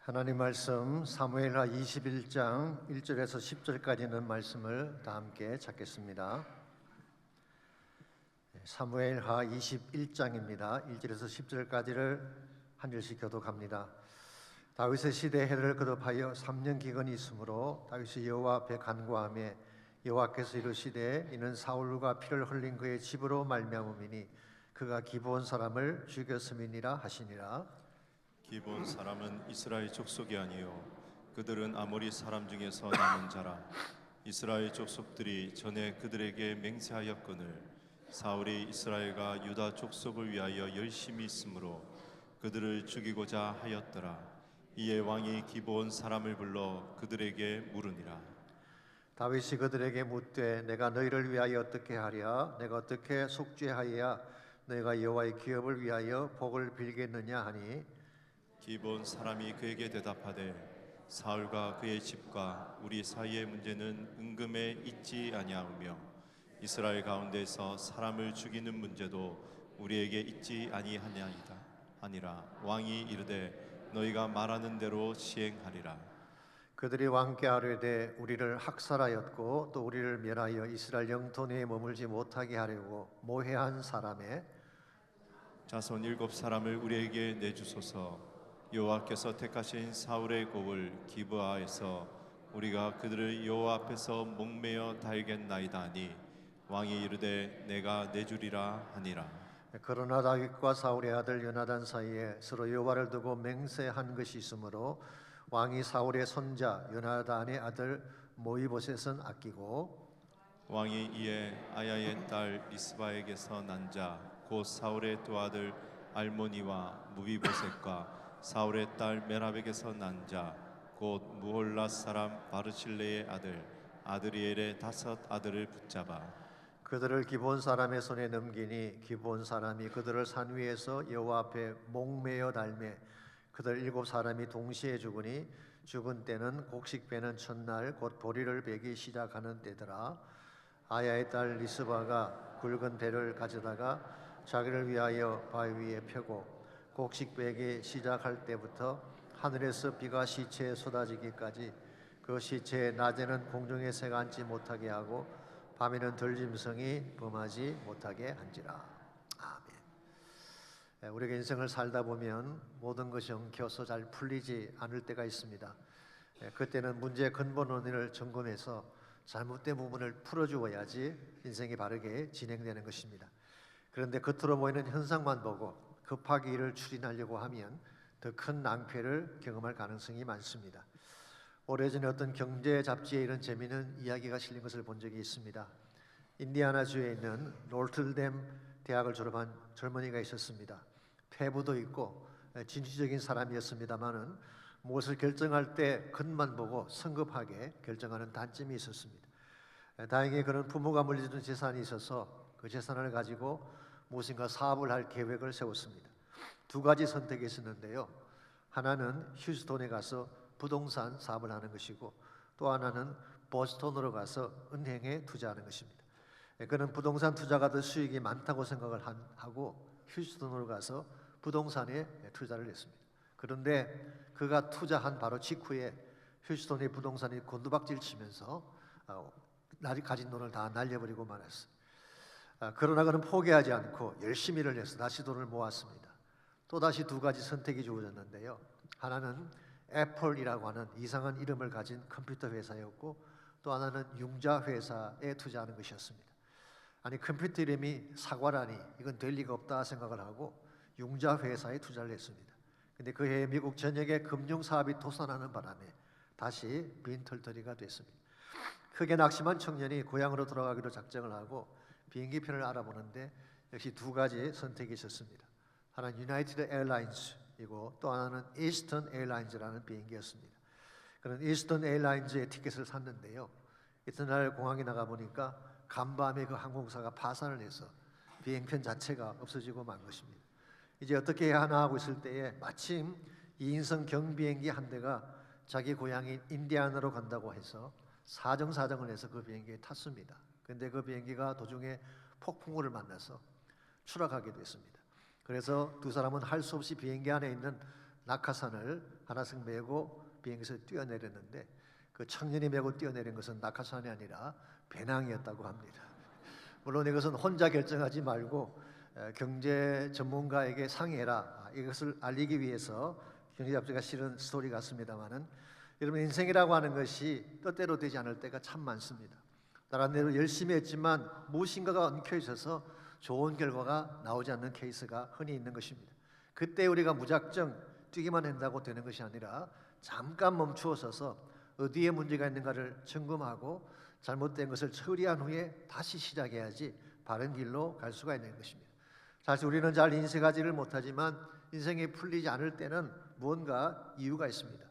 하나님 말씀 사무엘하 21장 1절에서 10절까지 있는 말씀을 다 함께 찾겠습니다. 사무엘하 21장입니다. 1절에서 10절까지를 한 절씩 교독합니다. 다윗의 시대 해를 거듭하여 3년 기근이 있으므로 다윗이 여호와 앞에 간구하며 여호와께서 이르시되 이는 사울과 피를 흘린 그의 집으로 말미암음이니 그가 기브온 사람을 죽였음이니라 하시니라. 기브온 사람은 이스라엘 족속이 아니요 그들은 아모리 사람 중에서 남은 자라. 이스라엘 족속들이 전에 그들에게 맹세하였거늘 사울이 이스라엘과 유다 족속을 위하여 열심히 있으므로 그들을 죽이고자 하였더라. 이에 왕이 기브온 사람을 불러 그들에게 물으니라. 다윗이 그들에게 묻되 내가 너희를 위하여 어떻게 하랴? 내가 어떻게 속죄하여야 너희가 여호와의 기업을 위하여 복을 빌겠느냐 하니 기브온 사람이 그에게 대답하되 사울과 그의 집과 우리 사이의 문제는 은금에 있지 아니하며 이스라엘 가운데서 사람을 죽이는 문제도 우리에게 있지 아니하냐이다 하니라. 왕이 이르되 너희가 말하는 대로 시행하리라. 그들이 왕께 아뢰되 우리를 학살하였고 또 우리를 멸하여 이스라엘 영토 내에 머물지 못하게 하려고 모해한 사람의 자손 7사람을 우리에게 내주소서. 여호와께서 택하신 사울의 곡을 기브아에서 우리가 그들을 여호와 앞에서 목매어 달겠나이다 하니 왕이 이르되 내가 내주리라 하니라. 그러나 다윗과 사울의 아들 요나단 사이에 서로 여호와를 두고 맹세한 것이 있으므로 왕이 사울의 손자 요나단의 아들 모이보셋은 아끼고 왕이 이에 아야의 딸 리스바에게서 난 자 곧 사울의 두 아들 알모니와 무비보셋과 사울의 딸 메랍에게서 난 자 곧 무홀라 사람 바르실레의 아들 아드리엘의 5 아들을 붙잡아 그들을 기브온 사람의 손에 넘기니 기브온 사람이 그들을 산 위에서 여호와 앞에 목매어 달매 그들 7사람이 동시에 죽으니 죽은 때는 곡식 베는 첫날 곧 보리를 베기 시작하는 때더라. 아야의 딸 리스바가 굵은 배를 가져다가 자기를 위하여 바위 위에 펴고 곡식 베기 시작할 때부터 하늘에서 비가 시체에 쏟아지기까지 그 시체에 낮에는 공중의 새가 앉지 못하게 하고 밤에는 들짐승이 범하지 못하게 한지라. 아멘. 우리가 인생을 살다 보면 모든 것이 엉켜서 잘 풀리지 않을 때가 있습니다. 그때는 문제의 근본 원인을 점검해서 잘못된 부분을 풀어주어야지 인생이 바르게 진행되는 것입니다. 그런데 겉으로 보이는 현상만 보고 급하게 일을 추진하려고 하면 더 큰 낭패를 경험할 가능성이 많습니다. 오래전에 어떤 경제 잡지에 이런 재미있는 이야기가 실린 것을 본 적이 있습니다. 인디아나주에 있는 노트르담 대학을 졸업한 젊은이가 있었습니다. 패부도 있고 진취적인 사람이었습니다만은 무엇을 결정할 때 겉만 보고 성급하게 결정하는 단점이 있었습니다. 다행히 그런 부모가 물려준 재산이 있어서 그 재산을 가지고 무엇인가 사업을 할 계획을 세웠습니다. 2가지 선택이 있었는데요. 하나는 휴스톤에 가서 부동산 사업을 하는 것이고 또 하나는 보스턴으로 가서 은행에 투자하는 것입니다. 그는 부동산 투자가 더 수익이 많다고 생각을 하고 휴스턴으로 가서 부동산에 투자를 했습니다. 그런데 그가 투자한 바로 직후에 휴스턴의 부동산이 곤두박질 치면서 가진 돈을 다 날려버리고 말았어요. 그러나 그는 포기하지 않고 열심히 일을 해서 다시 돈을 모았습니다. 또다시 2가지 선택이 주어졌는데요. 하나는 애플이라고 하는 이상한 이름을 가진 컴퓨터 회사였고 또 하나는 융자 회사에 투자하는 것이었습니다. 아니 컴퓨터 이름이 사과라니 이건 될 리가 없다 생각을 하고 융자 회사에 투자를 했습니다. 근데 그 해에 미국 전역의 금융사업이 도산하는 바람에 다시 빈털터리가 됐습니다. 크게 낙심한 청년이 고향으로 돌아가기로 작정을 하고 비행기표를 알아보는데 역시 2가지 선택이 있었습니다. 하나는 유나이티드 에어라인스이고 또 하나는 이스턴 에어라인즈라는 비행기였습니다. 그런 이스턴 에어라인즈의 티켓을 샀는데요. 이튿날 공항에 나가 보니까 간밤에 그 항공사가 파산을 해서 비행편 자체가 없어지고 만 것입니다. 이제 어떻게 해야 하나 하고 있을 때에 마침 2인승 경비행기 한 대가 자기 고향인 인디아나로 간다고 해서 사정을 해서 그 비행기에 탔습니다. 그런데 그 비행기가 도중에 폭풍우를 만나서 추락하게 됐습니다. 그래서 2사람은 할 수 없이 비행기 안에 있는 낙하산을 하나씩 메고 비행기에서 뛰어내렸는데 그 청년이 메고 뛰어내린 것은 낙하산이 아니라 배낭이었다고 합니다. 물론 이것은 혼자 결정하지 말고 경제 전문가에게 상의해라, 이것을 알리기 위해서 경제 잡지가 실은 스토리 같습니다만은, 여러분 인생이라고 하는 것이 뜻대로 되지 않을 때가 참 많습니다. 나름대로 열심히 했지만 무엇인가가 엉켜 있어서 좋은 결과가 나오지 않는 케이스가 흔히 있는 것입니다. 그때 우리가 무작정 뛰기만 한다고 되는 것이 아니라 잠깐 멈추어 서서 어디에 문제가 있는가를 점검하고 잘못된 것을 처리한 후에 다시 시작해야지 바른 길로 갈 수가 있는 것입니다. 사실 우리는 잘 인식하지를 못하지만 인생이 풀리지 않을 때는 무언가 이유가 있습니다.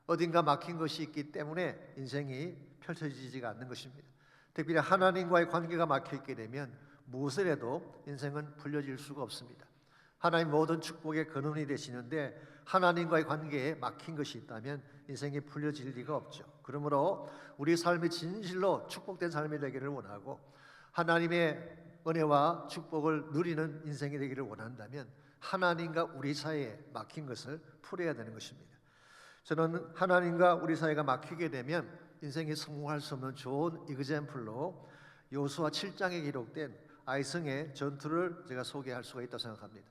어딘가 막힌 것이 있기 때문에 인생이 펼쳐지지가 않는 것입니다. 특별히 하나님과의 관계가 막혀있게 되면 무엇을 해도 인생은 풀려질 수가 없습니다. 하나님 모든 축복의 근원이 되시는데 하나님과의 관계에 막힌 것이 있다면 인생이 풀려질 리가 없죠. 그러므로 우리 삶이 진실로 축복된 삶이 되기를 원하고 하나님의 은혜와 축복을 누리는 인생이 되기를 원한다면 하나님과 우리 사이에 막힌 것을 풀어야 되는 것입니다. 저는 하나님과 우리 사이가 막히게 되면 인생이 성공할 수 없는 좋은 이그젬플로 여호수아 7장에 기록된 아이성의 전투를 제가 소개할 수가 있다고 생각합니다.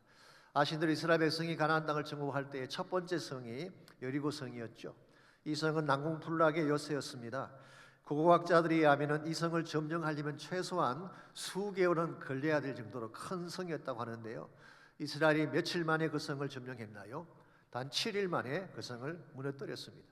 아신대로 이스라엘 백성이 가나안 땅을 정복할 때의 첫 번째 성이 여리고 성이었죠. 이 성은 난공불락의 요새였습니다. 고고학자들에 의하면 이 성을 점령하려면 최소한 수개월은 걸려야 될 정도로 큰 성이었다고 하는데요. 이스라엘이 며칠 만에 그 성을 점령했나요? 단 7일 만에 그 성을 무너뜨렸습니다.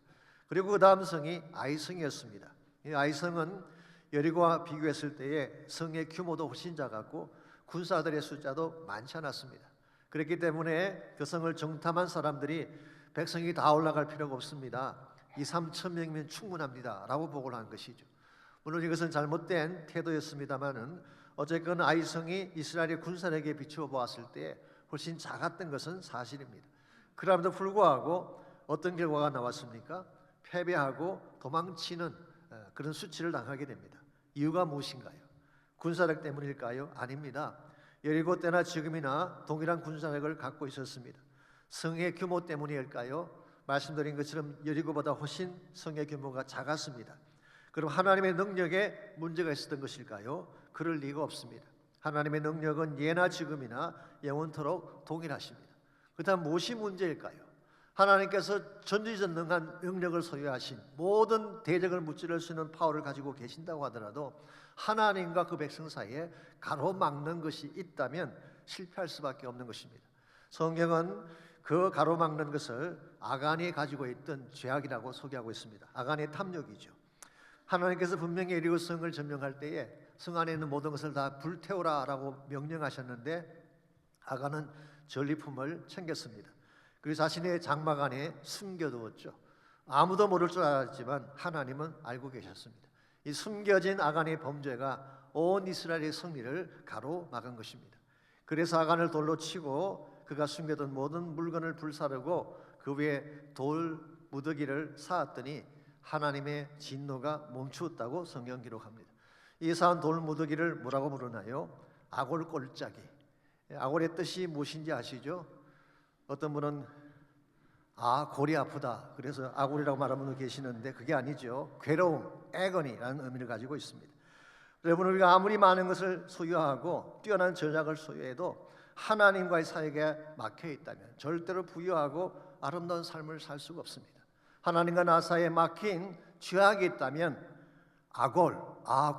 그리고 그 다음 성이 아이성이었습니다. 이 아이성은 여리고와 비교했을 때에 성의 규모도 훨씬 작았고 군사들의 숫자도 많지 않았습니다. 그렇기 때문에 그 성을 정탐한 사람들이 백성이 다 올라갈 필요가 없습니다. 2-3천 명이면 충분합니다 라고 보고를 한 것이죠. 물론 이것은 잘못된 태도였습니다마는 어쨌건 아이성이 이스라엘의 군사력에 비추어 보았을 때 훨씬 작았던 것은 사실입니다. 그럼에도 불구하고 어떤 결과가 나왔습니까? 패배하고 도망치는 그런 수치를 당하게 됩니다. 이유가 무엇인가요? 군사력 때문일까요? 아닙니다. 여리고 때나 지금이나 동일한 군사력을 갖고 있었습니다. 성의 규모 때문일까요? 말씀드린 것처럼 여리고보다 훨씬 성의 규모가 작았습니다. 그럼 하나님의 능력에 문제가 있었던 것일까요? 그럴 리가 없습니다. 하나님의 능력은 예나 지금이나 영원토록 동일하십니다. 그렇다면 무엇이 문제일까요? 하나님께서 전지전능한 능력을 소유하신 모든 대적을 무찌를 수 있는 파워를 가지고 계신다고 하더라도 하나님과 그 백성 사이에 가로막는 것이 있다면 실패할 수밖에 없는 것입니다. 성경은 그 가로막는 것을 아간이 가지고 있던 죄악이라고 소개하고 있습니다. 아간의 탐욕이죠. 하나님께서 분명히 여리고 성을 점령할 때에 성 안에 있는 모든 것을 다 불태우라라고 명령하셨는데 아간은 전리품을 챙겼습니다. 그리고 자신의 장막 안에 숨겨두었죠. 아무도 모를 줄 알았지만 하나님은 알고 계셨습니다. 이 숨겨진 아간의 범죄가 온 이스라엘의 승리를 가로막은 것입니다. 그래서 아간을 돌로 치고 그가 숨겨둔 모든 물건을 불사르고 그 위에 돌 무더기를 쌓았더니 하나님의 진노가 멈추었다고 성경 기록합니다. 이 쌓은 돌 무더기를 뭐라고 부르나요? 아골골짜기. 아골의 뜻이 무엇인지 아시죠? 어떤 분은 골이 아프다 그래서 아골이라고 말하는 분도 계시는데 그게 아니죠. 괴로움, 애거니라는 의미를 가지고 있습니다. 여러분, 우리가 아무리 많은 것을 소유하고 뛰어난 전략을 소유해도 하나님과의 사이가 막혀 있다면 절대로 부유하고 아름다운 삶을 살 수가 없습니다. 하나님과 나 사이에 막힌 죄악이 있다면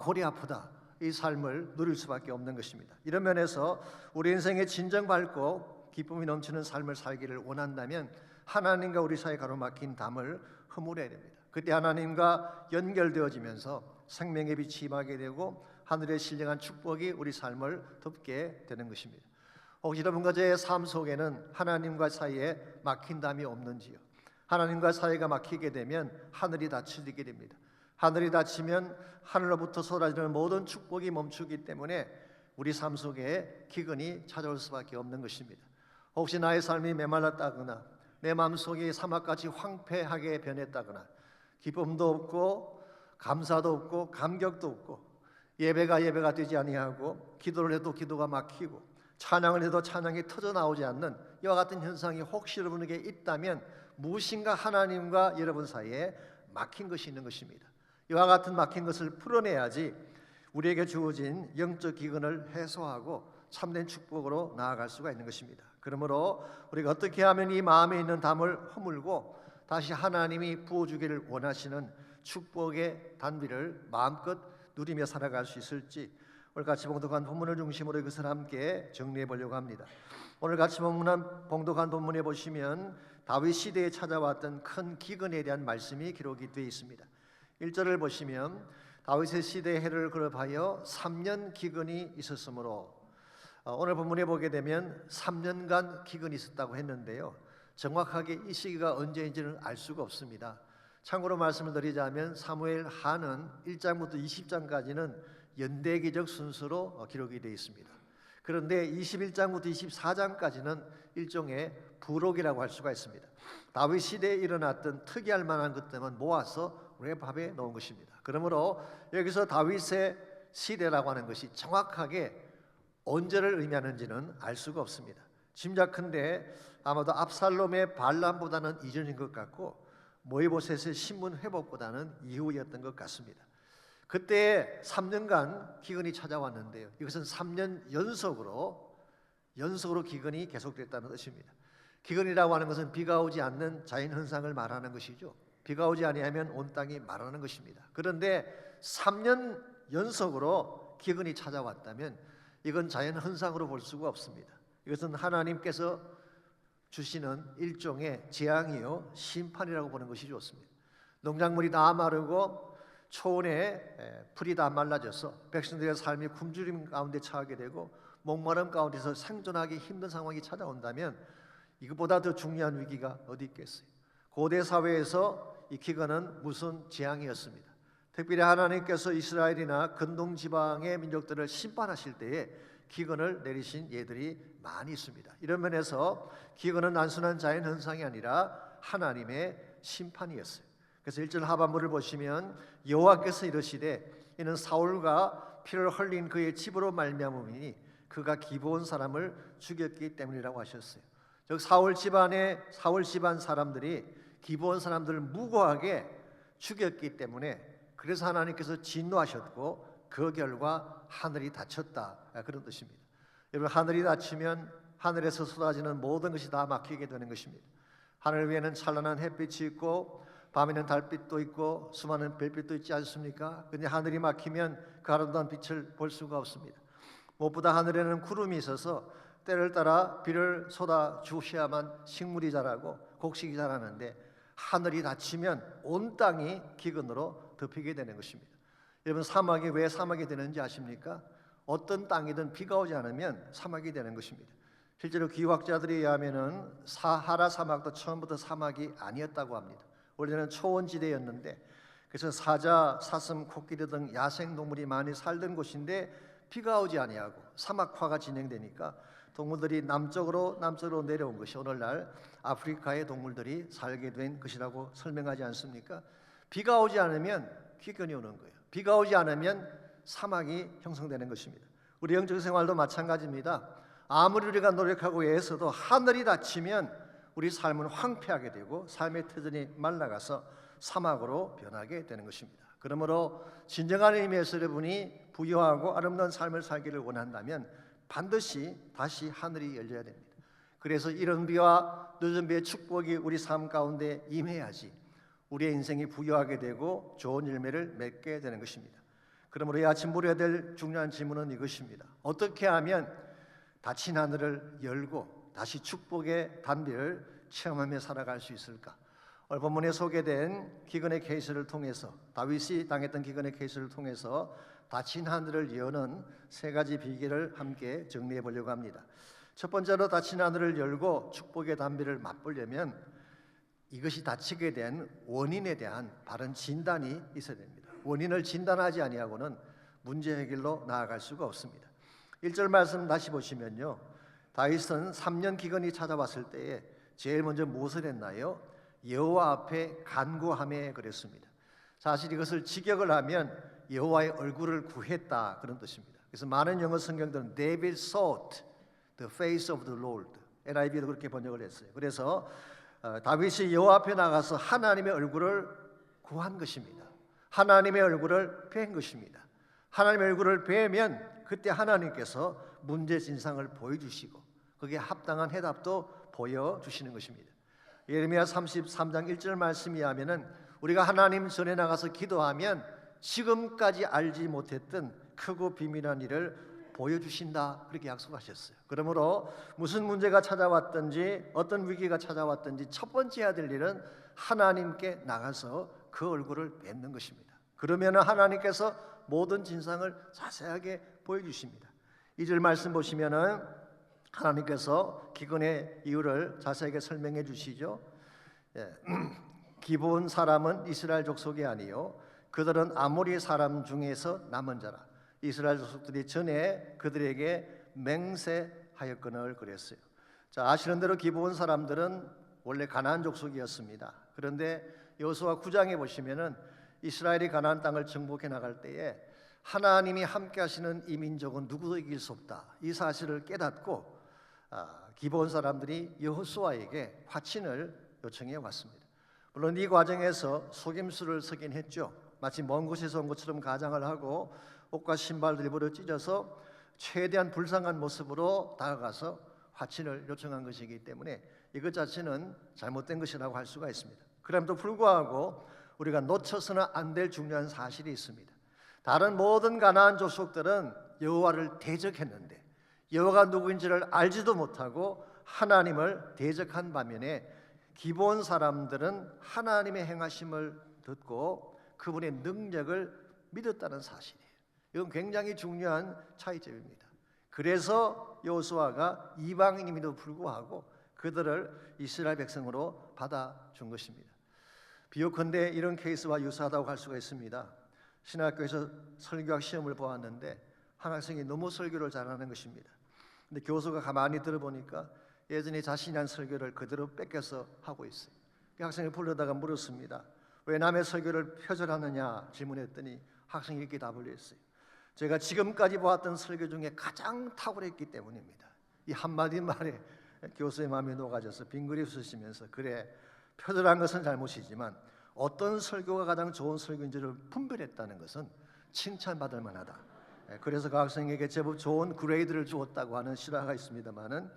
골이 아프다 이 삶을 누릴 수밖에 없는 것입니다. 이런 면에서 우리 인생에 진정 밝고 기쁨이 넘치는 삶을 살기를 원한다면 하나님과 우리 사이에 가로막힌 담을 허물어야 됩니다. 그때 하나님과 연결되어지면서 생명의 빛이 임하게 되고 하늘의 신령한 축복이 우리 삶을 덮게 되는 것입니다. 혹시 여러분과 제 삶 속에는 하나님과 사이에 막힌 담이 없는지요? 하나님과 사이가 막히게 되면 하늘이 닫히게 됩니다. 하늘이 닫히면 하늘로부터 쏟아지는 모든 축복이 멈추기 때문에 우리 삶 속에 기근이 찾아올 수밖에 없는 것입니다. 혹시 나의 삶이 메말랐다거나 내 마음속이 사막같이 황폐하게 변했다거나 기쁨도 없고 감사도 없고 감격도 없고 예배가 되지 아니하고 기도를 해도 기도가 막히고 찬양을 해도 찬양이 터져 나오지 않는 이와 같은 현상이 혹시 여러분에게 있다면 무엇인가 하나님과 여러분 사이에 막힌 것이 있는 것입니다. 이와 같은 막힌 것을 풀어내야지 우리에게 주어진 영적 기근을 해소하고 참된 축복으로 나아갈 수가 있는 것입니다. 그러므로 우리가 어떻게 하면 이 마음에 있는 담을 허물고 다시 하나님이 부어주기를 원하시는 축복의 단비를 마음껏 누리며 살아갈 수 있을지 오늘 같이 봉독한 본문을 중심으로 이것을 함께 정리해 보려고 합니다. 오늘 같이 봉독한 본문에 보시면 다윗 시대에 찾아왔던 큰 기근에 대한 말씀이 기록이 되어 있습니다. 1절을 보시면 다윗의 시대의 해를 거듭하여 3년 기근이 있었으므로, 오늘 본문에 보게 되면 3년간 기근이 있었다고 했는데요, 정확하게 이 시기가 언제인지는 알 수가 없습니다. 참고로 말씀을 드리자면 사무엘 하는 1장부터 20장까지는 연대기적 순서로 기록이 되어 있습니다. 그런데 21장부터 24장까지는 일종의 부록이라고 할 수가 있습니다. 다윗 시대에 일어났던 특이할 만한 것들만 모아서 랩합에 놓은 것입니다. 그러므로 여기서 다윗의 시대라고 하는 것이 정확하게 언제를 의미하는지는 알 수가 없습니다. 짐작컨대 아마도 압살롬의 반란보다는 이전인 것 같고 모이보셋의 신분 회복보다는 이후였던 것 같습니다. 그때 3년간 기근이 찾아왔는데요, 이것은 3년 연속으로 기근이 계속됐다는 뜻입니다. 기근이라고 하는 것은 비가 오지 않는 자연 현상을 말하는 것이죠. 비가 오지 아니하면 온 땅이 마르는 것입니다. 그런데 3년 연속으로 기근이 찾아왔다면 이건 자연 현상으로 볼 수가 없습니다. 이것은 하나님께서 주시는 일종의 재앙이요 심판이라고 보는 것이 좋습니다. 농작물이 다 마르고 초원에 풀이 다 말라져서 백성들의 삶이 굶주림 가운데 처하게 되고 목마름 가운데서 생존하기 힘든 상황이 찾아온다면 이것보다 더 중요한 위기가 어디 있겠어요? 고대 사회에서 이 기근은 무슨 재앙이었습니다. 특별히 하나님께서 이스라엘이나 근동 지방의 민족들을 심판하실 때에 기근을 내리신 예들이 많이 있습니다. 이런 면에서 기근은 단순한 자연 현상이 아니라 하나님의 심판이었어요. 그래서 1절 하반부를 보시면 여호와께서 이르시되 이는 사울과 피를 흘린 그의 집으로 말미암음이니 그가 기브온 사람을 죽였기 때문이라고 하셨어요. 즉 사울 집안 사람들이 기브온 사람들을 무고하게 죽였기 때문에, 그래서 하나님께서 진노하셨고 그 결과 하늘이 닫혔다, 그런 뜻입니다. 여러분, 하늘이 닫히면 하늘에서 쏟아지는 모든 것이 다 막히게 되는 것입니다. 하늘 위에는 찬란한 햇빛이 있고 밤에는 달빛도 있고 수많은 별빛도 있지 않습니까? 그런데 하늘이 막히면 그 아름다운 빛을 볼 수가 없습니다. 무엇보다 하늘에는 구름이 있어서 때를 따라 비를 쏟아 주셔야만 식물이 자라고 곡식이 자라는데, 하늘이 닫히면 온 땅이 기근으로 덮이게 되는 것입니다. 여러분, 사막이 왜 사막이 되는지 아십니까? 어떤 땅이든 비가 오지 않으면 사막이 되는 것입니다. 실제로 기후학자들에 의하면은 사하라 사막도 처음부터 사막이 아니었다고 합니다. 원래는 초원지대였는데, 그래서 사자, 사슴, 코끼리 등 야생 동물이 많이 살던 곳인데 비가 오지 아니하고 사막화가 진행되니까 동물들이 남쪽으로 내려온 것이 오늘날 아프리카의 동물들이 살게 된 것이라고 설명하지 않습니까? 비가 오지 않으면 기근이 오는 거예요. 비가 오지 않으면 사막이 형성되는 것입니다. 우리 영적 생활도 마찬가지입니다. 아무리 우리가 노력하고 애써도 하늘이 닫히면 우리 삶은 황폐하게 되고 삶의 터전이 말라가서 사막으로 변하게 되는 것입니다. 그러므로 진정한 의미에서 여러분이 부유하고 아름다운 삶을 살기를 원한다면 반드시 다시 하늘이 열려야 됩니다. 그래서 이른 비와 늦은 비의 축복이 우리 삶 가운데 임해야지 우리의 인생이 부유하게 되고 좋은 열매를 맺게 되는 것입니다. 그러므로 이 아침 물어야 될 중요한 질문은 이것입니다. 어떻게 하면 닫힌 하늘을 열고 다시 축복의 단비를 체험하며 살아갈 수 있을까? 오늘 본문에 소개된 기근의 케이스를 통해서, 다윗이 당했던 기근의 케이스를 통해서 닫힌 하늘을 여는 세 가지 비결을 함께 정리해 보려고 합니다. 첫 번째로 닫힌 하늘을 열고 축복의 단비를 맛보려면 이것이 닫히게 된 원인에 대한 바른 진단이 있어야 됩니다. 원인을 진단하지 아니하고는 문제 해결로 나아갈 수가 없습니다. 1절 말씀 다시 보시면요, 다윗은 3년 기근이 찾아왔을 때에 제일 먼저 무엇을 했나요? 여호와 앞에 간구하며 그랬습니다. 사실 이것을 직역을 하면 여호와의 얼굴을 구했다, 그런 뜻입니다. 그래서 많은 영어 성경들은 David sought The face of the Lord. NIV도 그렇게 번역을 했어요. 그래서 다윗이 여호와 앞에 나가서 하나님의 얼굴을 구한 것입니다. 하나님의 얼굴을 뵌 것입니다. 하나님의 얼굴을 뵈면 그때 하나님께서 문제 진상을 보여주시고 거기에 합당한 해답도 보여주시는 것입니다. 예레미야 33장 1절 말씀에 하면은 우리가 하나님 전에 나가서 기도하면 지금까지 알지 못했던 크고 비밀한 일을 보여주신다, 그렇게 약속하셨어요. 그러므로 무슨 문제가 찾아왔든지 어떤 위기가 찾아왔든지 첫 번째 해야 될 일은 하나님께 나가서 그 얼굴을 뵙는 것입니다. 그러면 하나님께서 모든 진상을 자세하게 보여주십니다. 2절 말씀 보시면은 하나님께서 기근의 이유를 자세하게 설명해 주시죠. 기브온 사람은 이스라엘 족속이 아니요 그들은 아모리 사람 중에서 남은 자라. 이스라엘 족속들이 전에 그들에게 맹세하였거늘 그랬어요. 자, 아시는 대로 기브온 사람들은 원래 가나안 족속이었습니다. 그런데 여호수아 9장에 보시면은 이스라엘이 가나안 땅을 정복해 나갈 때에 하나님이 함께 하시는 이 민족은 누구도 이길 수 없다, 이 사실을 깨닫고 기브온 사람들이 여호수아에게 화친을 요청해 왔습니다. 물론 이 과정에서 속임수를 쓰긴 했죠. 마치 먼 곳에서 온 것처럼 가장을 하고 옷과 신발을 일부러 찢어서 최대한 불쌍한 모습으로 다가가서 화친을 요청한 것이기 때문에 이것 자체는 잘못된 것이라고 할 수가 있습니다. 그럼에도 불구하고 우리가 놓쳐서는 안 될 중요한 사실이 있습니다. 다른 모든 가나안 족속들은 여호와를 대적했는데 여호와가 누구인지를 알지도 못하고 하나님을 대적한 반면에 기브온 사람들은 하나님의 행하심을 듣고 그분의 능력을 믿었다는 사실이에요. 이건 굉장히 중요한 차이점입니다. 그래서 여호수아가 이방인임에도 불구하고 그들을 이스라엘 백성으로 받아준 것입니다. 비교컨대 이런 케이스와 유사하다고 할 수가 있습니다. 신학교에서 설교학 시험을 보았는데 한 학생이 너무 설교를 잘하는 것입니다. 근데 교수가 가만히 들어보니까 예전에 자신이 한 설교를 그대로 뺏겨서 하고 있어요. 그 학생을 불러다가 물었습니다. 왜 남의 설교를 표절하느냐 질문했더니 학생이 이렇게 답을 했어요. 제가 지금까지 보았던 설교 중에 가장 탁월했기 때문입니다. 이 한마디 말에 교수의 마음이 녹아져서 빙그리 웃으시면서 그래, 표절한 것은 잘못이지만 어떤 설교가 가장 좋은 설교인지를 분별했다는 것은 칭찬받을 만하다. 그래서 그 학생에게 제법 좋은 그레이드를 주었다고 하는 실화가 있습니다만은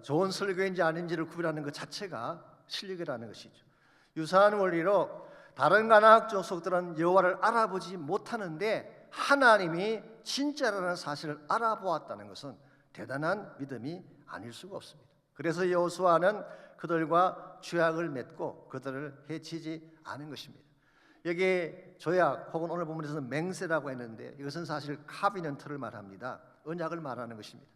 좋은 설교인지 아닌지를 구별하는 것 자체가 실력이라는 것이죠. 유사한 원리로 다른 가나안 족속들은 여호와를 알아보지 못하는데 하나님이 진짜라는 사실을 알아보았다는 것은 대단한 믿음이 아닐 수가 없습니다. 그래서 여호수아는 그들과 죄악을 맺고 그들을 해치지 않은 것입니다. 여기 조약 혹은 오늘 본문에서는 맹세라고 했는데 이것은 사실 카비넌트를 말합니다. 언약을 말하는 것입니다.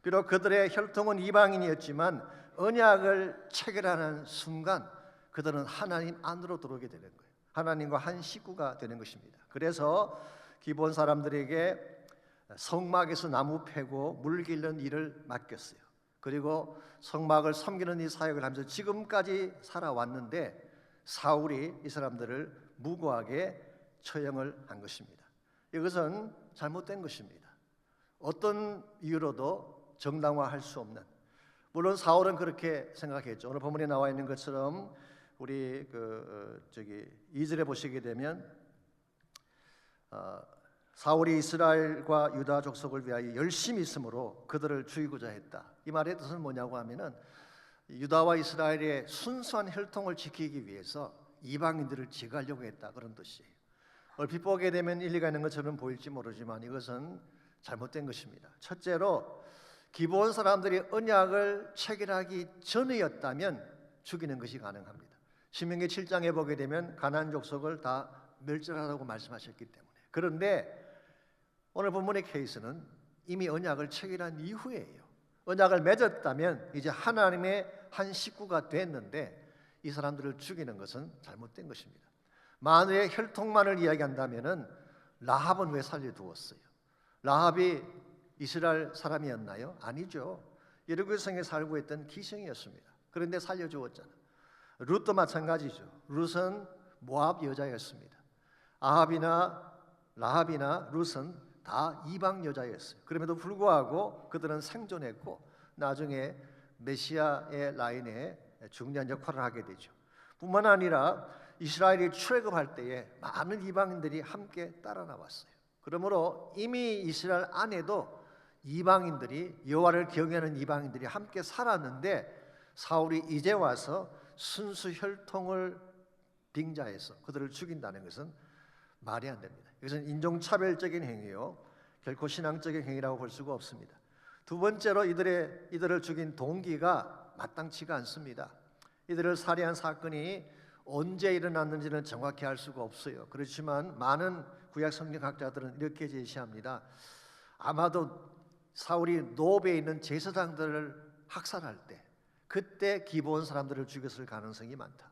비록 그들의 혈통은 이방인이었지만 언약을 체결하는 순간 그들은 하나님 안으로 들어오게 되는 거예요. 하나님과 한 식구가 되는 것입니다. 그래서 기브온 사람들에게 성막에서 나무 패고 물 길는 일을 맡겼어요. 그리고 성막을 섬기는 이 사역을 하면서 지금까지 살아왔는데 사울이 이 사람들을 무고하게 처형을 한 것입니다. 이것은 잘못된 것입니다. 어떤 이유로도 정당화할 수 없는, 물론 사울은 그렇게 생각했죠. 오늘 본문에 나와 있는 것처럼 우리 2절에 보시게 되면 사울이 이스라엘과 유다 족속을 위하여 열심히 있으므로 그들을 죽이고자 했다. 이 말의 뜻은 뭐냐고 하면은 유다와 이스라엘의 순수한 혈통을 지키기 위해서 이방인들을 제거하려고 했다, 그런 뜻이에요. 얼핏 보게 되면 일리가 있는 것처럼 보일지 모르지만 이것은 잘못된 것입니다. 첫째로 기브온 사람들이 언약을 체결하기 전이었다면 죽이는 것이 가능합니다. 신명기 7장에 보게 되면 가나안 족속을 다 멸절하라고 말씀하셨기 때문에. 그런데 오늘 본문의 케이스는 이미 언약을 체결한 이후에요. 언약을 맺었다면 이제 하나님의 한 식구가 됐는데 이 사람들을 죽이는 것은 잘못된 것입니다. 만일의 혈통만을 이야기한다면은 라합은 왜 살려두었어요? 라합이 이스라엘 사람이었나요? 아니죠. 여리고성에 살고 있던 기생이었습니다. 그런데 살려주었잖아. 룻도 마찬가지죠. 룻은 모압 여자였습니다. 라합이나 룻은 다 이방 여자였어요. 그럼에도 불구하고 그들은 생존했고 나중에 메시아의 라인에 중요한 역할을 하게 되죠. 뿐만 아니라 이스라엘이 출애굽할 때에 많은 이방인들이 함께 따라 나왔어요. 그러므로 이미 이스라엘 안에도 이방인들이, 여호와를 경외하는 이방인들이 함께 살았는데 사울이 이제 와서 순수 혈통을 빙자해서 그들을 죽인다는 것은 말이 안 됩니다. 이것은 인종차별적인 행위요, 결코 신앙적인 행위라고 볼 수가 없습니다. 두 번째로 이들을 죽인 동기가 마땅치가 않습니다. 이들을 살해한 사건이 언제 일어났는지는 정확히 알 수가 없어요. 그렇지만 많은 구약 성경학자들은 이렇게 제시합니다. 아마도 사울이 노베에 있는 제사장들을 학살할 때, 그때 기브온 사람들을 죽였을 가능성이 많다.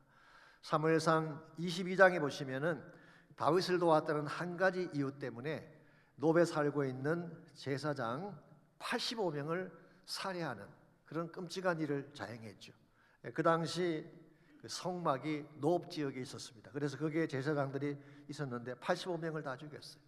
사무엘상 22장에 보시면은 다윗을 도왔다는 한 가지 이유 때문에 노베에 살고 있는 제사장 85명을 살해하는 그런 끔찍한 일을 자행했죠. 그 당시 성막이 노업 지역에 있었습니다. 그래서 거기에 제사장들이 있었는데 85명을 다 죽였어요.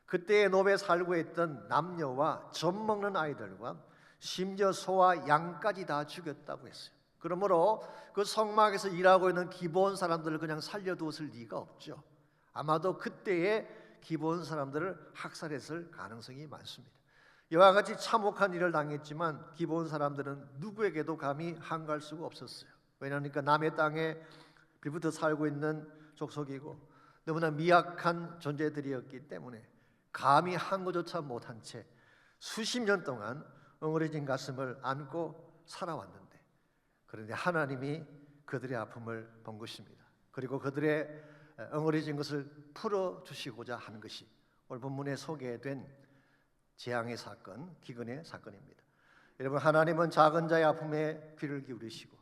그때 노베에 살고 있던 남녀와 젖 먹는 아이들과 심지어 소와 양까지 다 죽였다고 했어요. 그러므로 그 성막에서 일하고 있는 기브온 사람들을 그냥 살려두었을 리가 없죠. 아마도 그때의 기브온 사람들을 학살했을 가능성이 많습니다. 이와 같이 참혹한 일을 당했지만 기브온 사람들은 누구에게도 감히 항거할 수가 없었어요. 왜냐하니까 남의 땅에 빌부터 살고 있는 족속이고 너무나 미약한 존재들이었기 때문에 감히 항거조차 못한 채 수십 년 동안 엉어리진 가슴을 안고 살아왔는데, 그런데 하나님이 그들의 아픔을 본 것입니다. 그리고 그들의 엉어리진 것을 풀어주시고자 하는 것이 오늘 본문에 소개된 재앙의 사건, 기근의 사건입니다. 여러분, 하나님은 작은 자의 아픔에 귀를 기울이시고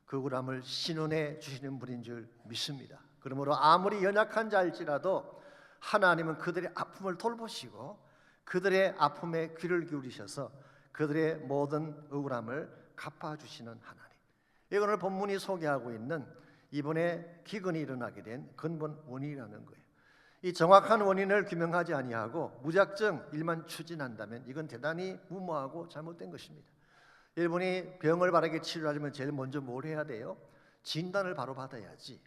그 우람을 신원해 주시는 분인 줄 믿습니다. 그러므로 아무리 연약한 자일지라도 하나님은 그들의 아픔을 돌보시고 그들의 아픔에 귀를 기울이셔서 그들의 모든 억울함을 갚아주시는 하나님. 이거는 본문이 소개하고 있는 이번에 기근이 일어나게 된 근본 원인이라는 거예요. 이 정확한 원인을 규명하지 아니하고 무작정 일만 추진한다면 이건 대단히 무모하고 잘못된 것입니다. 여러분이 병을 바르게 치료하려면 제일 먼저 뭘 해야 돼요? 진단을 바로 받아야지.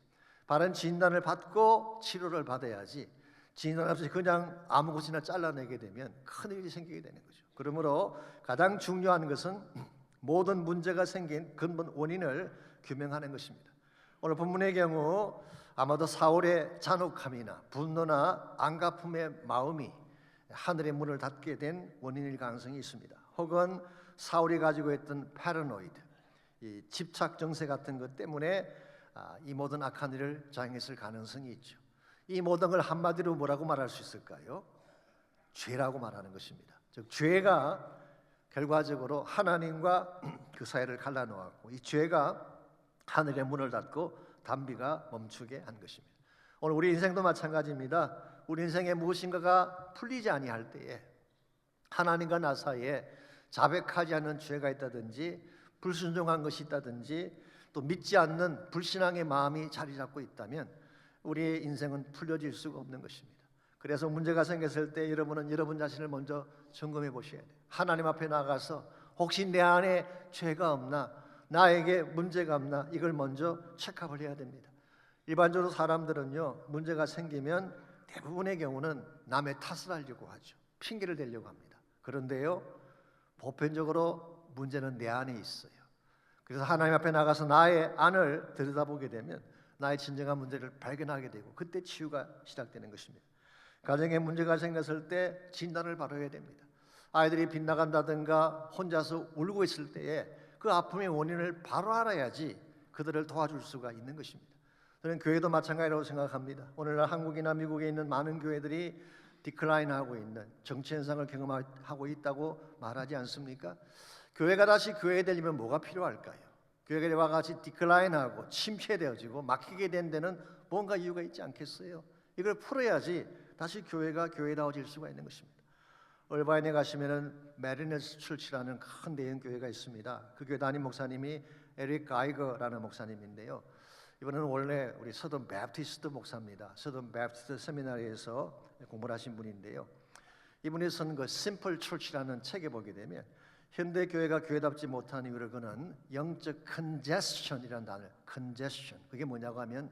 바른 진단을 받고 치료를 받아야지. 진단 없이 그냥 아무 곳이나 잘라내게 되면 큰일이 생기게 되는 거죠. 그러므로 가장 중요한 것은 모든 문제가 생긴 근본 원인을 규명하는 것입니다. 오늘 본문의 경우 아마도 사울의 잔혹함이나 분노나 안갚음의 마음이 하늘의 문을 닫게 된 원인일 가능성이 있습니다. 혹은 사울이 가지고 있던 파라노이드, 이 집착 정세 같은 것 때문에 이 모든 악한 일을 자행했을 가능성이 있죠. 이 모든 걸 한마디로 뭐라고 말할 수 있을까요? 죄라고 말하는 것입니다. 즉 죄가 결과적으로 하나님과 그 사이를 갈라놓았고 이 죄가 하늘의 문을 닫고 단비가 멈추게 한 것입니다. 오늘 우리 인생도 마찬가지입니다. 우리 인생에 무엇인가가 풀리지 아니할 때에 하나님과 나 사이에 자백하지 않는 죄가 있다든지 불순종한 것이 있다든지 또 믿지 않는 불신앙의 마음이 자리 잡고 있다면 우리의 인생은 풀려질 수가 없는 것입니다. 그래서 문제가 생겼을 때 여러분은 여러분 자신을 먼저 점검해 보셔야 돼요. 하나님 앞에 나가서 혹시 내 안에 죄가 없나, 나에게 문제가 없나, 이걸 먼저 체크업을 해야 됩니다. 일반적으로 사람들은요, 문제가 생기면 대부분의 경우는 남의 탓을 하려고 하죠. 핑계를 대려고 합니다. 그런데요, 보편적으로 문제는 내 안에 있어요. 그래서 하나님 앞에 나가서 나의 안을 들여다보게 되면 나의 진정한 문제를 발견하게 되고 그때 치유가 시작되는 것입니다. 가정에 문제가 생겼을 때 진단을 바로 해야 됩니다. 아이들이 빗나간다든가 혼자서 울고 있을 때에 그 아픔의 원인을 바로 알아야지 그들을 도와줄 수가 있는 것입니다. 저는 교회도 마찬가지라고 생각합니다. 오늘날 한국이나 미국에 있는 많은 교회들이 디클라인하고 있는 정치 현상을 경험하고 있다고 말하지 않습니까? 교회가 다시 교회 되려면 뭐가 필요할까요? 교회가 같이 디클라인하고 침체되어지고 막히게 된 데는 뭔가 이유가 있지 않겠어요? 이걸 풀어야지 다시 교회가 교회다워질 수가 있는 것입니다. 얼바인에 가시면은 메리너스 철치라는 큰 대형 교회가 있습니다. 그 교회 담임 목사님이 에릭 가이거라는 목사님인데요. 이분은 원래 우리 서던 베프티스트 목사입니다. 서던 베프티스트 세미나리에서 공부를 하신 분인데요. 이분이 쓴 그 심플 철치라는 책에 보게 되면 현대 교회가 교회답지 못한 이유를 그는 영적 컨제션이라는 단어, 컨제션. 그게 뭐냐고 하면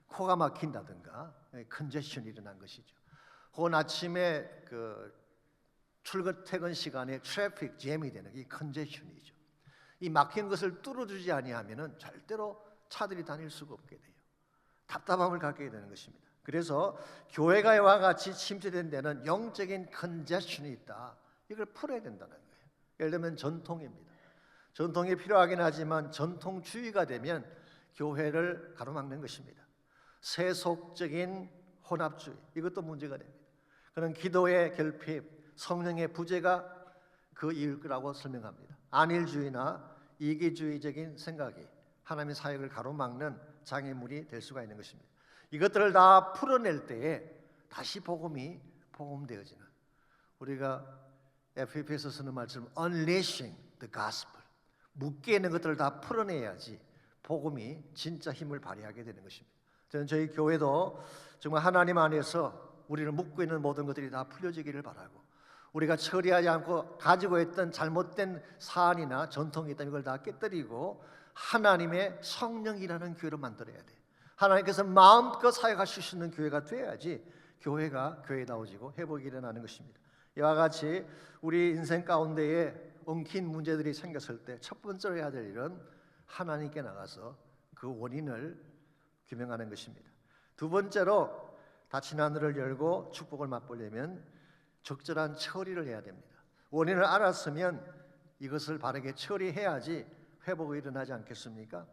코가 막힌다든가 컨제션이 일어난 것이죠. 혹은 아침에 그 출근 퇴근 시간에 트래픽 잼이 되는 게 컨제션이죠. 이 막힌 것을 뚫어주지 아니하면은 절대로 차들이 다닐 수가 없게 돼요. 답답함을 갖게 되는 것입니다. 그래서 교회가와 같이 침체된 데는 영적인 컨제션이 있다. 이걸 풀어야 된다는 거예요. 예를 들면 전통입니다. 전통이 필요하긴 하지만 전통주의가 되면 교회를 가로막는 것입니다. 세속적인 혼합주의, 이것도 문제가 됩니다. 그런 기도의 결핍, 성령의 부재가 그 이유일 거라고 설명합니다. 안일주의나 이기주의적인 생각이 하나님의 사역을 가로막는 장애물이 될 수가 있는 것입니다. 이것들을 다 풀어낼 때에 다시 복음이 복음되어지는, 우리가 FP에서 쓰는 말처럼 unleashing the gospel, 묶여 있는 것들을 다 풀어내야지 복음이 진짜 힘을 발휘하게 되는 것입니다. 저는 저희 교회도 정말 하나님 안에서 우리를 묶고 있는 모든 것들이 다 풀려지기를 바라고, 우리가 처리하지 않고 가지고 있던 잘못된 사안이나 전통이 있다면 이걸 다 깨뜨리고 하나님의 성령이라는 교회로 만들어야 돼. 하나님께서 마음껏 사역하실 수 있는 교회가 돼야지 교회가 교회다워지고 회복이 일어나는 것입니다. 이와 같이 우리 인생 가운데에 엉킨 문제들이 생겼을 때 첫 번째로 해야 될 일은 하나님께 나가서 그 원인을 규명하는 것입니다. 두 번째로 닫힌 하늘을 열고 축복을 맛보려면 적절한 처리를 해야 됩니다. 원인을 알았으면 이것을 바르게 처리해야지 회복이 일어나지 않겠습니까?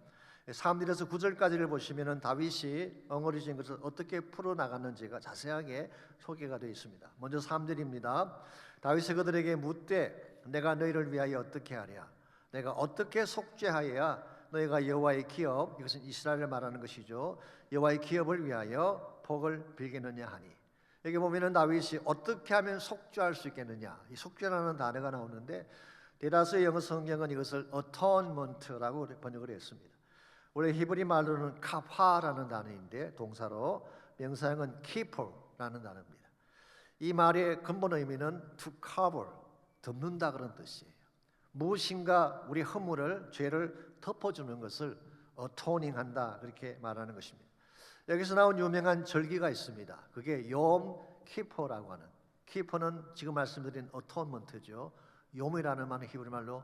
3절에서 9절까지를 보시면 다윗이 엉어리진 것을 어떻게 풀어나갔는지가 자세하게 소개가 되어 있습니다. 먼저 3절입니다. 다윗이 그들에게 묻되 내가 너희를 위하여 어떻게 하랴? 내가 어떻게 속죄하여야 너희가 여호와의 기업, 이것은 이스라엘을 말하는 것이죠, 여호와의 기업을 위하여 복을 빌겠느냐 하니, 여기 보면은 다윗이 어떻게 하면 속죄할 수 있겠느냐, 이 속죄라는 단어가 나오는데 대다수의 영어 성경은 이것을 atonement라고 번역을 했습니다. 원래 히브리 말로는 카파라는 단어인데 동사로, 명사형은 keeper라는 단어입니다. 이 말의 근본 의미는 to cover, 덮는다 그런 뜻이에요. 무엇인가 우리 허물을, 죄를 덮어주는 것을 어토닝한다, 그렇게 말하는 것입니다. 여기서 나온 유명한 절기가 있습니다. 그게 욤 키퍼라고 하는, 키퍼는 지금 말씀드린 어토먼트죠. 욤이라는 말은 히브리 말로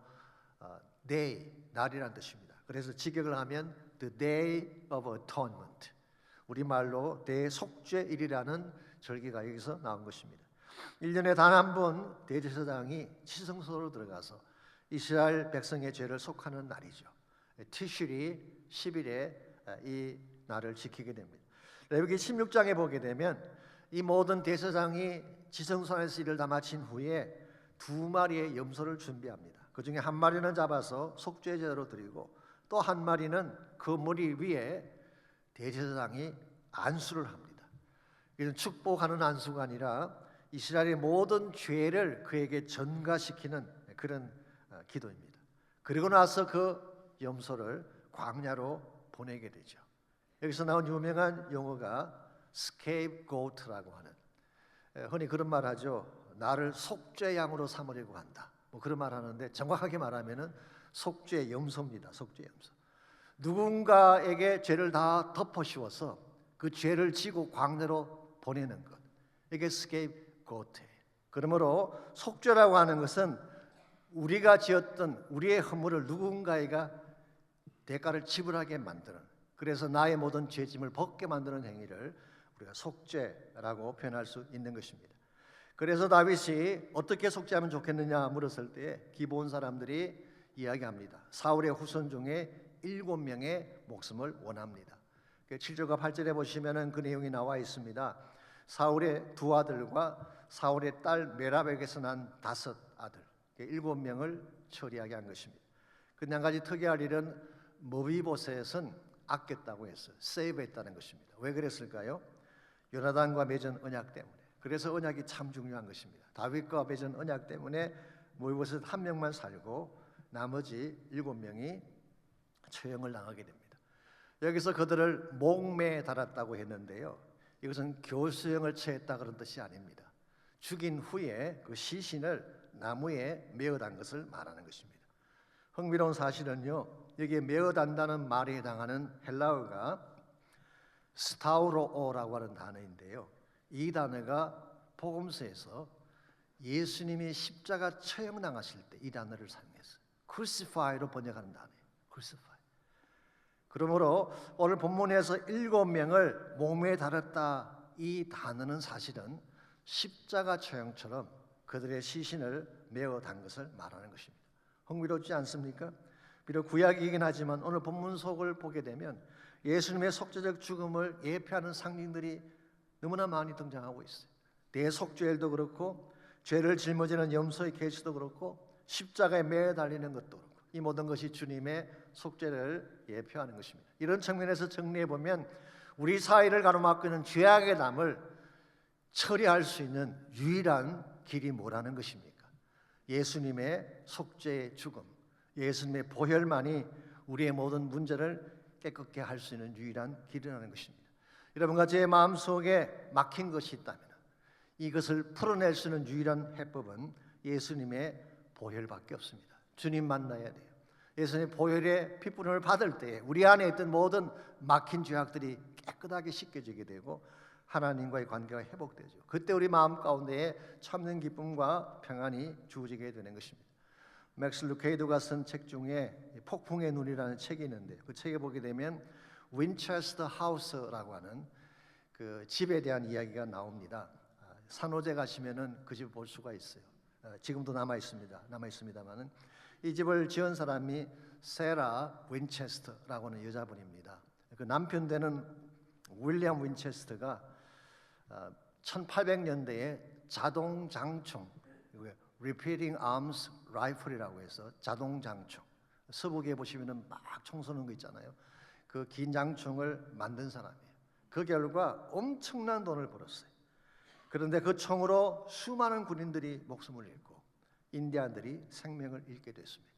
day, 날이라는 뜻입니다. 그래서 직역을 하면 the day of atonement, 우리말로 대속죄일이라는 절기가 여기서 나온 것입니다. 1년에 단 한 번 대제사장이 지성소로 들어가서 이스라엘 백성의 죄를 속하는 날이죠. 티슈리 10일에 이 날을 지키게 됩니다. 레위기 16장에 보게 되면 이 모든 대제사장이 지성소 안에서 일을 다 마친 후에 2마리의 염소를 준비합니다. 그 중에 한 마리는 잡아서 속죄제로 드리고 또 한 마리는 그 머리 위에 대제사장이 안수를 합니다. 이건 축복하는 안수가 아니라 이스라엘의 모든 죄를 그에게 전가시키는 그런 기도입니다. 그리고 나서 그 염소를 광야로 보내게 되죠. 여기서 나온 유명한 용어가 scapegoat라고 하는, 흔히 그런 말 하죠. 나를 속죄양으로 삼으려고 한다, 뭐 그런 말 하는데 정확하게 말하면은 속죄 염소입니다. 속죄 염소. 누군가에게 죄를 다 덮어씌워서 그 죄를 지고 광야로 보내는 것, 이게 scapegoat예요. 그러므로 속죄라고 하는 것은 우리가 지었던 우리의 허물을 누군가가 대가를 지불하게 만드는, 그래서 나의 모든 죄짐을 벗게 만드는 행위를 우리가 속죄라고 표현할 수 있는 것입니다. 그래서 다윗이 어떻게 속죄하면 좋겠느냐 물었을 때 기브온 사람들이 이야기합니다. 사울의 후손 중에 7명의 목숨을 원합니다. 7절과 8절에 보시면 그 내용이 나와 있습니다. 사울의 2아들과 사울의 딸 메랍에게서 난 5 아들, 7명을 처리하게 한 것입니다. 근데 한 가지 특이할 일은 머비보셋은 아꼈다고 했어요. 세이브했다는 것입니다. 왜 그랬을까요? 요나단과 맺은 언약 때문에. 그래서 언약이 참 중요한 것입니다. 다윗과 맺은 언약 때문에 머비보셋 한 명만 살고 나머지 7명이 처형을 당하게 됩니다. 여기서 그들을 목매에 달았다고 했는데요, 이것은 교수형을 처했다 그런 뜻이 아닙니다. 죽인 후에 그 시신을 나무에 메어단 것을 말하는 것입니다. 흥미로운 사실은요, 여기에 메어단다는 말에 해당하는 헬라어가 스타우로오라고 하는 단어인데요, 이 단어가 복음서에서 예수님이 십자가 처형당하실 때 이 단어를 사용했어요. crucify로 번역하는 단어예요. crucify. 그러므로 오늘 본문에서 7명을 몸에 달았다, 이 단어는 사실은 십자가 처형처럼 그들의 시신을 메어단 것을 말하는 것입니다. 흥미롭지 않습니까? 비록 구약이긴 하지만 오늘 본문 속을 보게 되면 예수님의 속죄적 죽음을 예표하는 상징들이 너무나 많이 등장하고 있어요. 대속죄일도 그렇고, 죄를 짊어지는 염소의 계시도 그렇고, 십자가에 매어 달리는 것도 그렇고, 이 모든 것이 주님의 속죄를 예표하는 것입니다. 이런 측면에서 정리해 보면 우리 사회를 가로막고 있는 죄악의 담을 처리할 수 있는 유일한 길이 뭐라는 것입니까? 예수님의 속죄의 죽음, 예수님의 보혈만이 우리의 모든 문제를 깨끗게 할 수 있는 유일한 길이라는 것입니다. 여러분과 제 마음속에 막힌 것이 있다면 이것을 풀어낼 수 있는 유일한 해법은 예수님의 보혈밖에 없습니다. 주님 만나야 돼요. 예수님의 보혈의 피부름을 받을 때 우리 안에 있던 모든 막힌 죄악들이 깨끗하게 씻겨지게 되고 하나님과의 관계가 회복되죠. 그때 우리 마음 가운데에 참는 기쁨과 평안이 주어지게 되는 것입니다. 맥스 루케이도가 쓴 책 중에 폭풍의 눈이라는 책이 있는데, 그 책에 보게 되면 윈체스터 하우스라고 하는 그 집에 대한 이야기가 나옵니다. 산호제 가시면은 그 집 볼 수가 있어요. 지금도 남아 있습니다만은 이 집을 지은 사람이 세라 윈체스터라고 하는 여자분입니다. 그 남편 되는 윌리엄 윈체스터가 1800년대에 자동 장총, Repeating Arms Rifle이라고 해서 자동 장총, 서부기에 보시면은 막 총 쏘는 거 있잖아요. 그 긴 장총을 만든 사람이에요. 그 결과 엄청난 돈을 벌었어요. 그런데 그 총으로 수많은 군인들이 목숨을 잃고 인디안들이 생명을 잃게 됐습니다.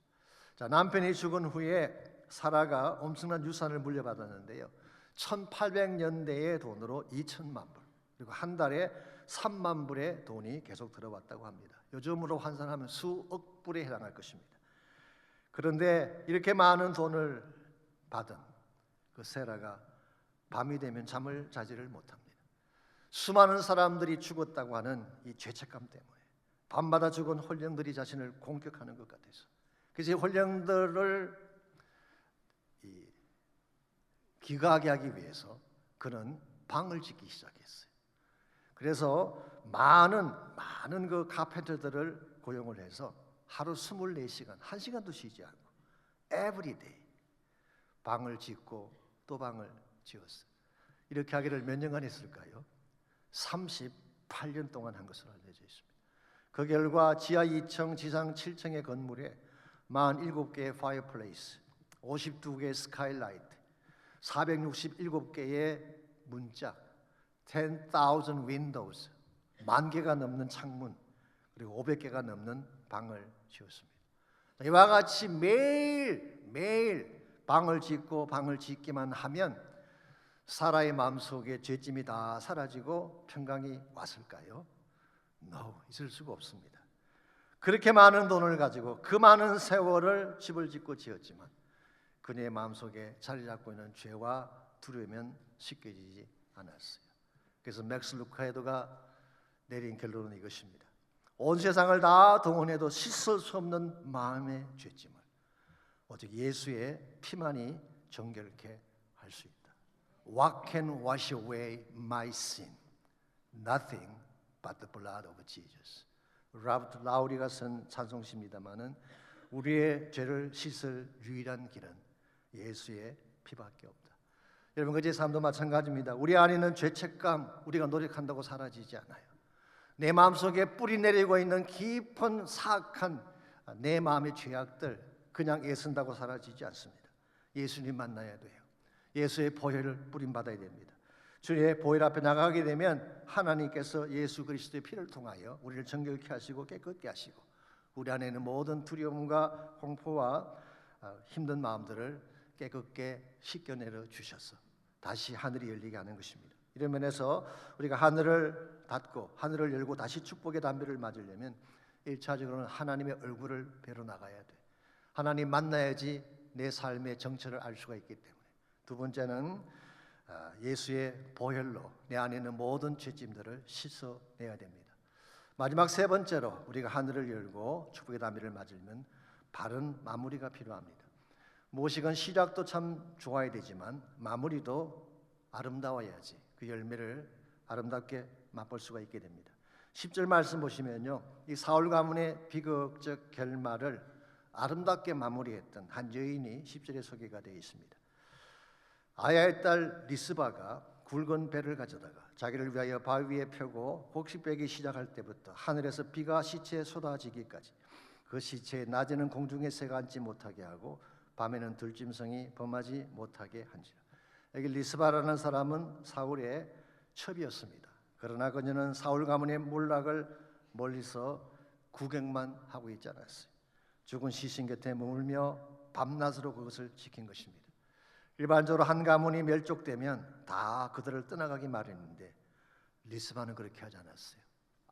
자, 남편이 죽은 후에 사라가 엄청난 유산을 물려받았는데요, 1800년대의 돈으로 2천만 불, 그리고 한 달에 3만 불의 돈이 계속 들어왔다고 합니다. 요즘으로 환산하면 수억 불에 해당할 것입니다. 그런데 이렇게 많은 돈을 받은 그 세라가 밤이 되면 잠을 자지를 못합니다. 수많은 사람들이 죽었다고 하는 이 죄책감 때문에 밤마다 죽은 홀령들이 자신을 공격하는 것 같아서, 그래서 이 홀령들을 기가하게 하기 위해서 그는 방을 짓기 시작했어요. 그래서 많은 그 카펜터들을 고용을 해서 하루 24시간, 1시간도 쉬지 않고 에브리데이 방을 짓고 또 방을 지었어요. 이렇게 하기를 몇 년간 했을까요? 38년 동안 한 것으로 알려져 있습니다. 그 결과 지하 2층, 지상 7층의 건물에 47개의 파이어플레이스, 52개의 스카이라이트, 467개의 문짝, 10,000 windows, 10,000개가 넘는 창문, 그리고 500개가 넘는 방을 지었습니다. 이와 같이 매일 방을 짓고 방을 짓기만 하면 사라의 마음속에 죄짐이 다 사라지고 평강이 왔을까요? No, 있을 수가 없습니다. 그렇게 많은 돈을 가지고 그 많은 세월을 집을 짓고 지었지만 그녀의 마음속에 자리 잡고 있는 죄와 두려움은 씻겨지지 않았어요. 그래서 맥스 루카에도가 내린 결론은 이것입니다. 온 세상을 다 동원해도 씻을 수 없는 마음의 죄짐을 오직 예수의 피만이 정결케 할 수 있다. What can wash away my sin? Nothing but the blood of Jesus. 라버트 라우리가 쓴 찬송시입니다마는 우리의 죄를 씻을 유일한 길은 예수의 피밖에 없다. 여러분, 그 제 삶도 마찬가지입니다. 우리 안에 있는 죄책감, 우리가 노력한다고 사라지지 않아요. 내 마음속에 뿌리 내리고 있는 깊은 사악한 내 마음의 죄악들 그냥 애쓴다고 사라지지 않습니다. 예수님 만나야 돼요. 예수의 보혈을 뿌림받아야 됩니다. 주의 보혈 앞에 나가게 되면 하나님께서 예수 그리스도의 피를 통하여 우리를 정결케 하시고 깨끗게 하시고 우리 안에 있는 모든 두려움과 공포와 힘든 마음들을 깨끗게 씻겨내려 주셔서 다시 하늘이 열리게 하는 것입니다. 이런 면에서 우리가 하늘을 닫고 하늘을 열고 다시 축복의 담비를 맞으려면 1차적으로는 하나님의 얼굴을 뵈러 나가야 돼. 하나님 만나야지 내 삶의 정체를 알 수가 있기 때문에. 두 번째는 예수의 보혈로 내 안에 있는 모든 죄짐들을 씻어내야 됩니다. 마지막 세 번째로 우리가 하늘을 열고 축복의 담비를 맞으려면 바른 마무리가 필요합니다. 무엇이건 시작도 참 좋아야 되지만 마무리도 아름다워야지 그 열매를 아름답게 맛볼 수가 있게 됩니다. 10절 말씀 보시면요, 이 사울 가문의 비극적 결말을 아름답게 마무리했던 한 여인이 10절에 소개가 되어 있습니다. 아야의 딸 리스바가 굵은 배를 가져다가 자기를 위하여 바위 위에 펴고 곡식 빼기 시작할 때부터 하늘에서 비가 시체에 쏟아지기까지 그 시체에 낮에는 공중에 새가 앉지 못하게 하고 밤에는 들짐승이 범하지 못하게 한지라. 여기 리스바라는 사람은 사울의 첩이었습니다. 그러나 그녀는 사울 가문의 몰락을 멀리서 구경만 하고 있지 않았어요. 죽은 시신 곁에 머물며 밤낮으로 그것을 지킨 것입니다. 일반적으로 한 가문이 멸족되면 다 그들을 떠나가기 마련인데 리스바는 그렇게 하지 않았어요.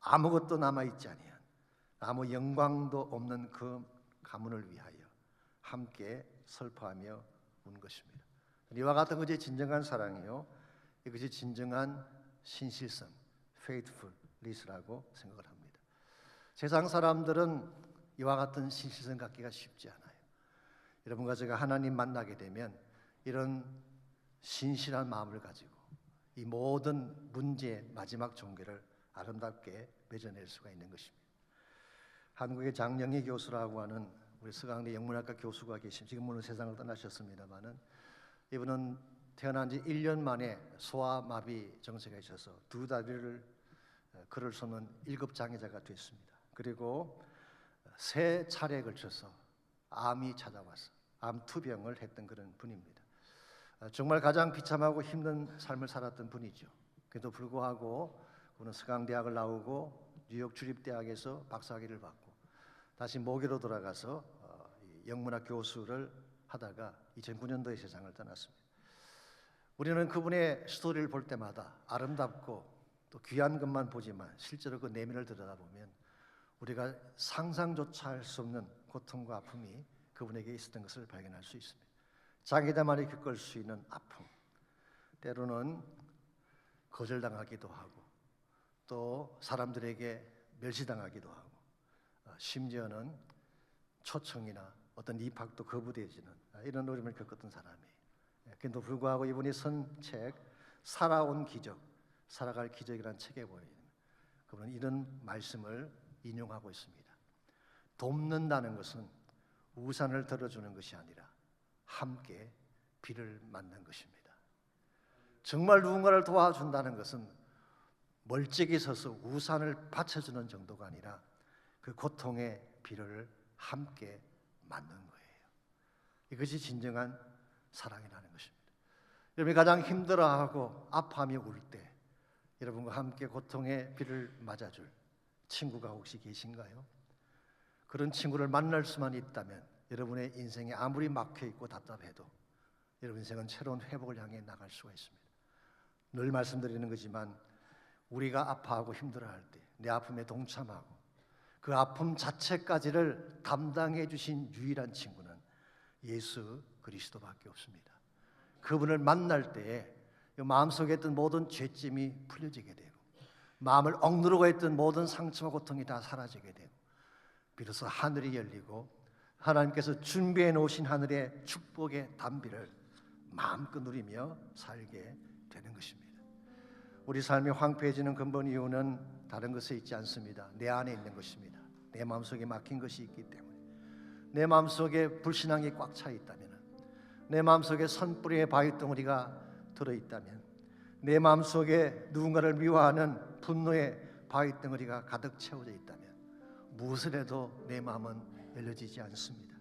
아무것도 남아있지 아니한 아무 영광도 없는 그 가문을 위하여 함께 슬퍼하며 운 것입니다. 이와 같은 것이 진정한 사랑이요, 이것이 진정한 신실성, faithfulness라고 생각을 합니다. 세상 사람들은 이와 같은 신실성 갖기가 쉽지 않아요. 여러분과 제가 하나님 만나게 되면 이런 신실한 마음을 가지고 이 모든 문제의 마지막 종결을 아름답게 맺어낼 수가 있는 것입니다. 한국의 장영희 교수라고 하는 우리 서강대 영문학과 교수가 계신, 지금은 세상을 떠나셨습니다마는 이분은 태어난 지 1년 만에 소아마비 증세가 있어서 두 다리를 걸을 수 없는 1급 장애자가 됐습니다. 그리고 3차례에 걸쳐서 암이 찾아와서 암투병을 했던 그런 분입니다. 정말 가장 비참하고 힘든 삶을 살았던 분이죠. 그래도 불구하고 그는 서강대학을 나오고 뉴욕 주립대학에서 박사학위를 받고 다시 모교로 돌아가서 영문학 교수를 하다가 2009년도에 세상을 떠났습니다. 우리는 그분의 스토리를 볼 때마다 아름답고 또 귀한 것만 보지만 실제로 그 내면을 들여다보면 우리가 상상조차 할 수 없는 고통과 아픔이 그분에게 있었던 것을 발견할 수 있습니다. 자기다만이 겪을 수 있는 아픔, 때로는 거절당하기도 하고 또 사람들에게 멸시당하기도 하고 심지어는 초청이나 어떤 입학도 거부되어지는 이런 어려움을 겪었던 사람이에요. 그런데도 불구하고 이분이 쓴 책 살아온 기적, 살아갈 기적이라는 책에 보이는 그분은 이런 말씀을 인용하고 있습니다. 돕는다는 것은 우산을 들어주는 것이 아니라 함께 비를 맞는 것입니다. 정말 누군가를 도와준다는 것은 멀찍이 서서 우산을 받쳐주는 정도가 아니라 그 고통의 비를 함께 맞는 거예요. 이것이 진정한 사랑이라는 것입니다. 여러분이 가장 힘들어하고 아파하며 울 때 여러분과 함께 고통의 비를 맞아줄 친구가 혹시 계신가요? 그런 친구를 만날 수만 있다면 여러분의 인생에 아무리 막혀있고 답답해도 여러분 인생은 새로운 회복을 향해 나갈 수가 있습니다. 늘 말씀드리는 거지만 우리가 아파하고 힘들어할 때 내 아픔에 동참하고 그 아픔 자체까지를 담당해 주신 유일한 친구는 예수 그리스도밖에 없습니다. 그분을 만날 때에 마음속에 있던 모든 죄짐이 풀려지게 되고 마음을 억누르고 있던 모든 상처와 고통이 다 사라지게 되고 비로소 하늘이 열리고 하나님께서 준비해 놓으신 하늘의 축복의 담비를 마음껏 누리며 살게 되는 것입니다. 우리 삶이 황폐해지는 근본 이유는 다른 것에 있지 않습니다. 내 안에 있는 것입니다. 내 마음속에 막힌 것이 있기 때문에 내 마음속에 불신앙이 꽉 차 있다면, 내 마음속에 선뿌리의 바위덩어리가 들어있다면, 내 마음속에 누군가를 미워하는 분노의 바위덩어리가 가득 채워져 있다면 무엇을 해도 내 마음은 열려지지 않습니다.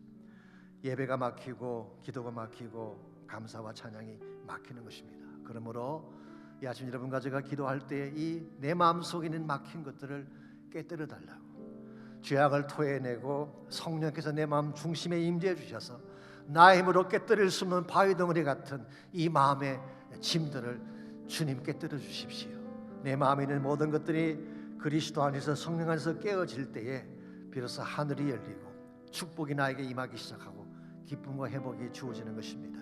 예배가 막히고 기도가 막히고 감사와 찬양이 막히는 것입니다. 그러므로 이 아침 여러분과 제가 기도할 때 이 내 마음속에 있는 막힌 것들을 깨뜨려 달라고, 죄악을 토해내고 성령께서 내 마음 중심에 임재해 주셔서 나의 힘으로 깨뜨릴 수 없는 바위덩어리 같은 이 마음의 짐들을 주님께 들어 주십시오. 내 마음에 있는 모든 것들이 그리스도 안에서 성령 안에서 깨어질 때에 비로소 하늘이 열리고 축복이 나에게 임하기 시작하고 기쁨과 회복이 주어지는 것입니다.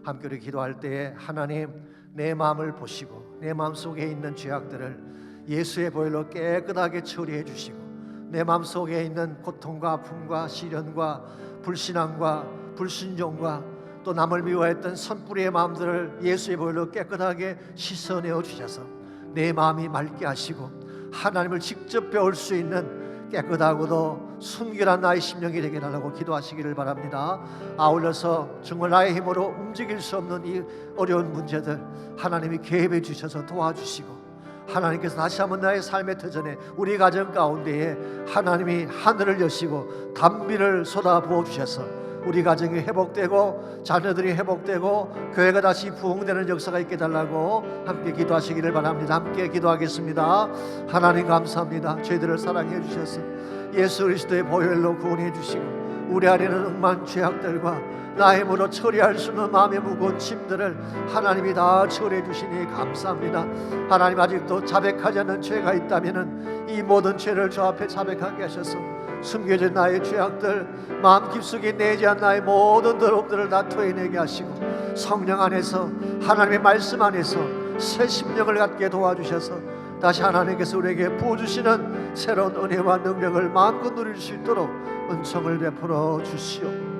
함께 우리 기도할 때에 하나님 내 마음을 보시고 내 마음 속에 있는 죄악들을 예수의 보혈로 깨끗하게 처리해 주시고 내 마음 속에 있는 고통과 아픔과 시련과 불신앙과 불순종과 또 남을 미워했던 선뿌리의 마음들을 예수의 보혈로 깨끗하게 씻어내어 주셔서 내 마음이 맑게 하시고 하나님을 직접 배울 수 있는 깨끗하고도 순결한 나의 심령이 되게 달라고 기도하시기를 바랍니다. 아울러서 정말 나의 힘으로 움직일 수 없는 이 어려운 문제들 하나님이 개입해 주셔서 도와주시고 하나님께서 다시 한번 나의 삶의 터전에 우리 가정 가운데에 하나님이 하늘을 여시고 단비를 쏟아 부어 주셔서 우리 가정이 회복되고 자녀들이 회복되고 교회가 다시 부흥되는 역사가 있게 달라고 함께 기도하시기를 바랍니다. 함께 기도하겠습니다. 하나님 감사합니다. 저희들을 사랑해 주셔서 예수 그리스도의 보혈로 구원해 주시고 우리 안에는 억만 죄악들과 나의 힘으로 처리할 수 없는 마음의 무거운 짐들을 하나님이 다 처리해 주시니 감사합니다. 하나님 아직도 자백하지 않는 죄가 있다면 이 모든 죄를 주 앞에 자백하게 하셔서 숨겨진 나의 죄악들 마음 깊숙이 내재한 나의 모든 더러움들을 다 토해내게 하시고 성령 안에서 하나님의 말씀 안에서 새 심령을 갖게 도와주셔서 다시 하나님께서 우리에게 부어주시는 새로운 은혜와 능력을 마음껏 누릴 수 있도록 은총을 베풀어 주시오.